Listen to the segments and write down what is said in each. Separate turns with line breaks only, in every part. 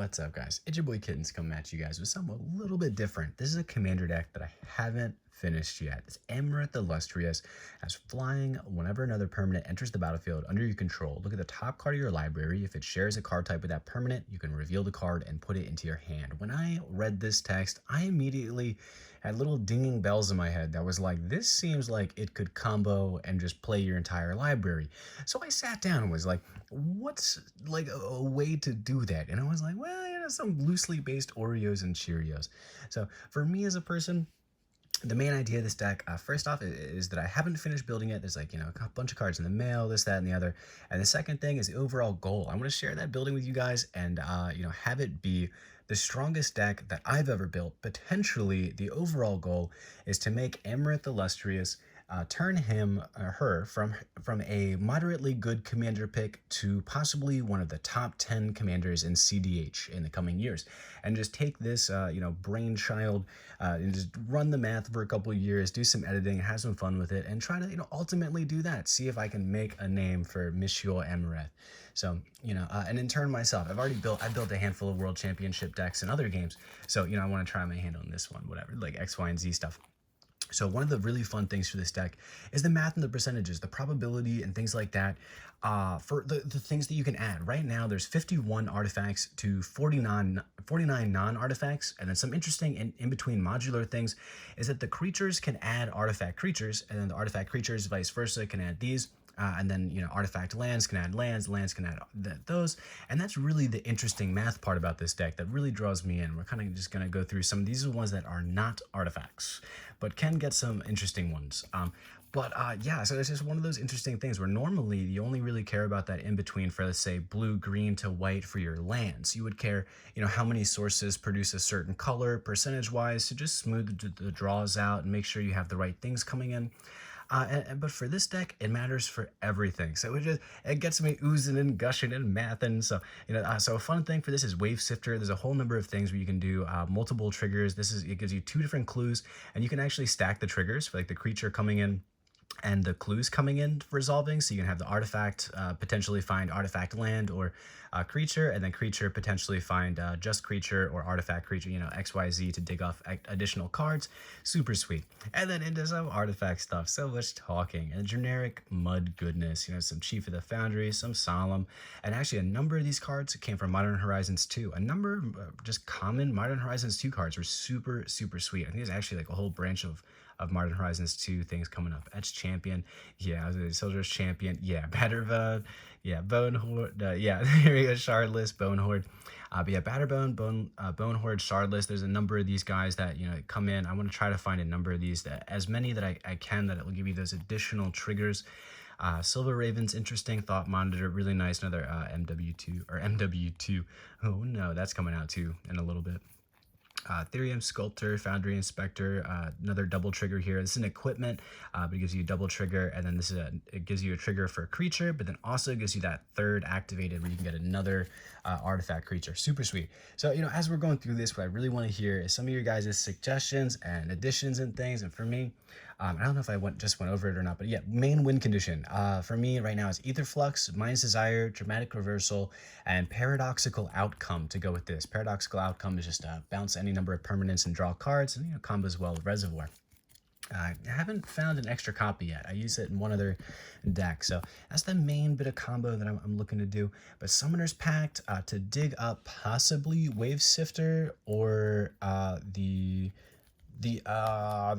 What's up, guys? It's your boy Kittens coming at you guys with something a little bit different. This is a commander deck that I haven't finished yet. It's Amareth the Lustrous as flying whenever another permanent enters the battlefield under your control. Look at the top card of your library. If it shares a card type with that permanent, you can reveal the card and put it into your hand. When I read this text, I immediately had little dinging bells in my head that was like, this seems like it could combo and just play your entire library. So I sat down and was like, what's like a way to do that? And I was like, well, some loosely based Oreos and Cheerios. So for me as a person, the main idea of this deck, first off, is that I haven't finished building it. There's like, a bunch of cards in the mail, this, that, and the other. And the second thing is the overall goal. I want to share that building with you guys and, have it be the strongest deck that I've ever built. Potentially, the overall goal is to make Amareth Illustrious turn him or her from a moderately good commander pick to possibly one of the top 10 commanders in CDH in the coming years, and just take this brainchild and just run the math for a couple of years, do some editing, have some fun with it, and try to ultimately do that. See if I can make a name for Monsieur Amareth. So and in turn myself, I built a handful of world championship decks in other games. So I want to try my hand on this one, whatever, like X, Y, and Z stuff. So one of the really fun things for this deck is the math and the percentages, the probability and things like that for the things that you can add. Right now, there's 51 artifacts to 49 non-artifacts. And then some interesting in between modular things is that the creatures can add artifact creatures, and then the artifact creatures, vice versa, can add these. And then, artifact lands can add lands can add those. And that's really the interesting math part about this deck that really draws me in. We're kind of just going to go through some of these are the ones that are not artifacts, but can get some interesting ones. So it's just one of those interesting things where normally you only really care about that in between for, let's say, blue, green to white for your lands. You would care, how many sources produce a certain color percentage-wise to just smooth the draws out and make sure you have the right things coming in. But for this deck, it matters for everything. So it gets me oozing and gushing and mathing. So so a fun thing for this is Wave Sifter. There's a whole number of things where you can do multiple triggers. It gives you 2 different clues, and you can actually stack the triggers for like the creature coming in and the clues coming in resolving. So you can have the artifact potentially find artifact land or creature, and then creature potentially find just creature or artifact creature, XYZ to dig off additional cards. Super sweet. And then into some artifact stuff. So much talking and generic mud goodness, some Chief of the Foundry, some Solemn, and actually a number of these cards came from Modern Horizons 2. A number of just common Modern Horizons 2 cards were super, super sweet. I think there's actually like a whole branch of Modern Horizons 2 things coming up. Etch Champion, yeah, Soldier's Champion, yeah, Batterbone, yeah, Bonehorde, yeah, there we go, Shardless, Bonehorde. But yeah, Batterbone, Bonehorde, Shardless, there's a number of these guys that, come in. I want to try to find a number of these, as many that I can, that it will give you those additional triggers. Silver Raven's interesting. Thought Monitor, really nice. Another MW2. Oh no, that's coming out too in a little bit. Therium Sculptor, Foundry Inspector, another double trigger here. This is an equipment, but it gives you a double trigger, and then it gives you a trigger for a creature, but then also gives you that third activated where you can get another artifact creature. Super sweet. So, as we're going through this, what I really want to hear is some of your guys' suggestions and additions and things. And for me, I don't know if I just went over it or not, but yeah, main win condition for me right now is Ether Flux, Mind's Desire, Dramatic Reversal, and Paradoxical Outcome to go with this. Paradoxical Outcome is just bounce any number of permanents and draw cards, and combos well with Reservoir. I haven't found an extra copy yet. I use it in one other deck, so that's the main bit of combo that I'm looking to do. But Summoner's Pact to dig up possibly Wave Sifter or the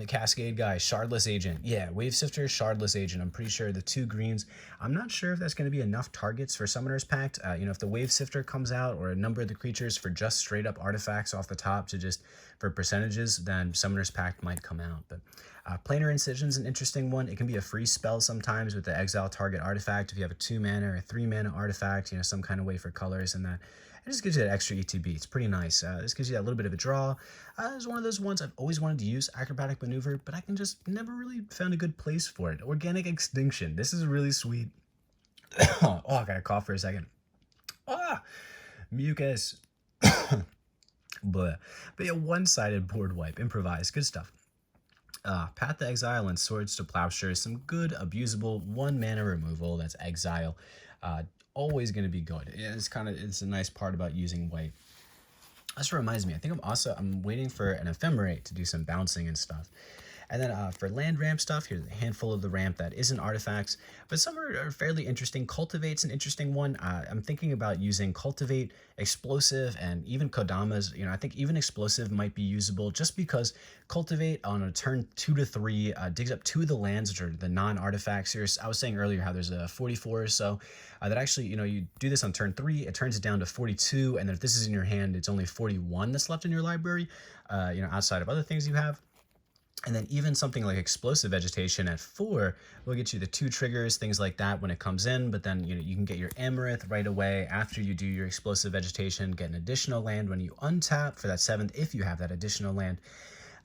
Cascade guy, Shardless Agent. Yeah, Wave Sifter, Shardless Agent. I'm pretty sure the 2 greens. I'm not sure if that's going to be enough targets for Summoner's Pact. If the Wave Sifter comes out or a number of the creatures for just straight up artifacts off the top to just for percentages, then Summoner's Pact might come out. But Planar Incision's an interesting one. It can be a free spell sometimes with the exile target artifact. If you have a 2 mana or a 3 mana artifact, some kind of way for colors and that. It just gives you that extra ETB. It's pretty nice. This gives you that little bit of a draw. It's one of those ones I've always wanted to use, Acrobatic Maneuver, but I can just never really found a good place for it. Organic Extinction. This is really sweet. Oh, I gotta cough for a second. Mucus. But yeah, one-sided board wipe. Improvise. Good stuff. Path to Exile and Swords to Plowshare. Some good, abusable 1 mana removal. That's Exile. Always going to be good. It's a nice part about using white. This reminds me, I think I'm waiting for an ephemerate to do some bouncing and stuff. And then for land ramp stuff, here's a handful of the ramp that isn't artifacts, but some are fairly interesting. Cultivate's an interesting one. I'm thinking about using Cultivate, Explosive, and even Kodama's. I think even Explosive might be usable just because Cultivate on a turn 2 to 3 digs up 2 of the lands, which are the non-artifacts here. I was saying earlier how there's a 44 or so that actually, you do this on turn 3, it turns it down to 42, and then if this is in your hand, it's only 41 that's left in your library, outside of other things you have. And then even something like explosive vegetation at 4 will get you the 2 triggers, things like that when it comes in. But then you can get your Amareth right away after you do your explosive vegetation, get an additional land when you untap for that 7th if you have that additional land.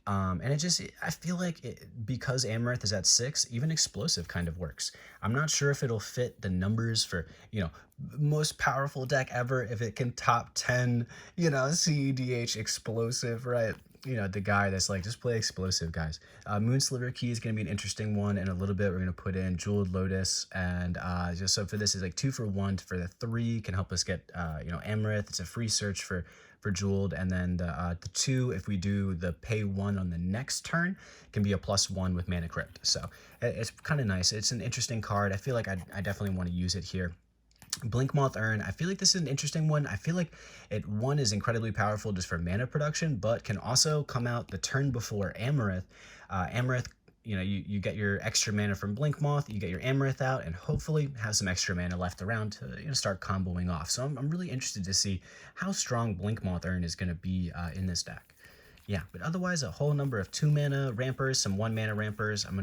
And I feel like because Amareth is at 6, even explosive kind of works. I'm not sure if it'll fit the numbers for, most powerful deck ever, if it can top 10, CEDH explosive, right? The guy that's like, just play explosive, guys. Moonsliver Key is going to be an interesting one. In a little bit, we're going to put in Jeweled Lotus. And just so for this is like 2 for 1 for the 3 can help us get, Amareth. It's a free search for Jeweled, and then the 2, if we do the pay 1 on the next turn, can be a +1 with Mana Crypt. So it's kind of nice. It's an interesting card. I feel like I definitely want to use it here. Blinkmoth Urn, I feel like this is an interesting one. I feel like one is incredibly powerful just for mana production, but can also come out the turn before Amareth. Amareth, you get your extra mana from Blinkmoth, you get your Amareth out, and hopefully have some extra mana left around to start comboing off. So I'm really interested to see how strong Blinkmoth Urn is going to be in this deck. Yeah, but otherwise a whole number of 2 mana rampers, some 1 mana rampers. I'm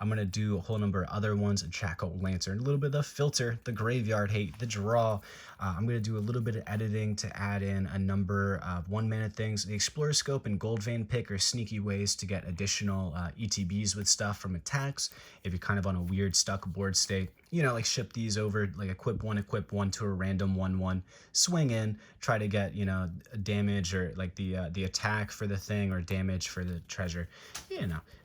gonna do a whole number of other ones, a Jackal Lantern, a little bit of the filter, the graveyard hate, the draw. I'm gonna do a little bit of editing to add in a number of 1 mana things. The Explorer Scope and Gold Vein Pick are sneaky ways to get additional ETBs with stuff from attacks if you're kind of on a weird stuck board state. Like ship these over, like equip one to a random 1/1, swing in, try to get, damage or like the attack for the thing or damage for the treasure.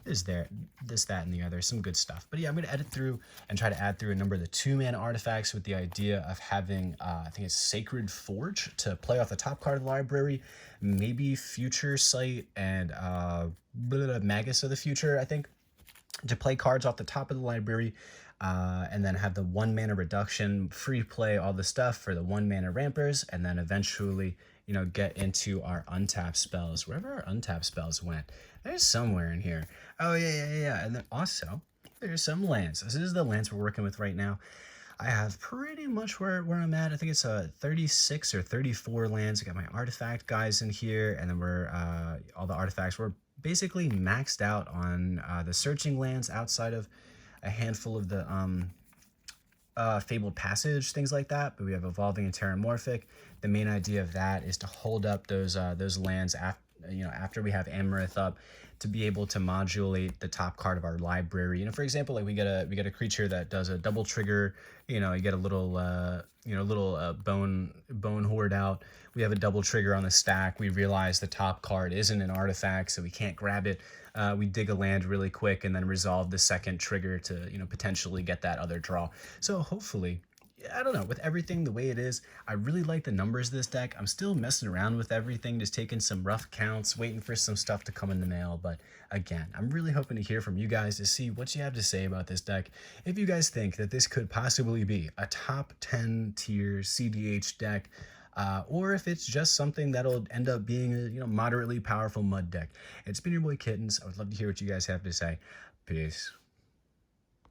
Is there this, that, and the other, some good stuff. But yeah, I'm gonna edit through and try to add through a number of the 2 mana artifacts with the idea of having, I think it's Sacred Forge to play off the top card of the library, maybe Future Sight and Magus of the Future, I think, to play cards off the top of the library, and then have the 1 mana reduction, free play all the stuff for the 1 mana rampers, and then eventually, get into our untap spells. Wherever our untap spells went, there's somewhere in here. Oh, yeah. And then also, there's some lands. This is the lands we're working with right now. I have pretty much where I'm at. I think it's 36 or 34 lands. I got my artifact guys in here, and then we're all the artifacts. We're basically maxed out on the searching lands outside of a handful of the Fabled Passage, things like that. But we have Evolving and Terramorphic. The main idea of that is to hold up those lands after we have Amareth up, to be able to modulate the top card of our library. For example, like we get a creature that does a double trigger. You get a little bone horde out. We have a double trigger on the stack. We realize the top card isn't an artifact, so we can't grab it. We dig a land really quick and then resolve the second trigger to potentially get that other draw. So hopefully, I don't know, with everything the way it is, I really like the numbers of this deck. I'm still messing around with everything, just taking some rough counts, waiting for some stuff to come in the mail. But again, I'm really hoping to hear from you guys to see what you have to say about this deck. If you guys think that this could possibly be a top 10 tier CDH deck, or if it's just something that'll end up being a moderately powerful mud deck. It's been your boy Kittens. I would love to hear what you guys have to say. Peace.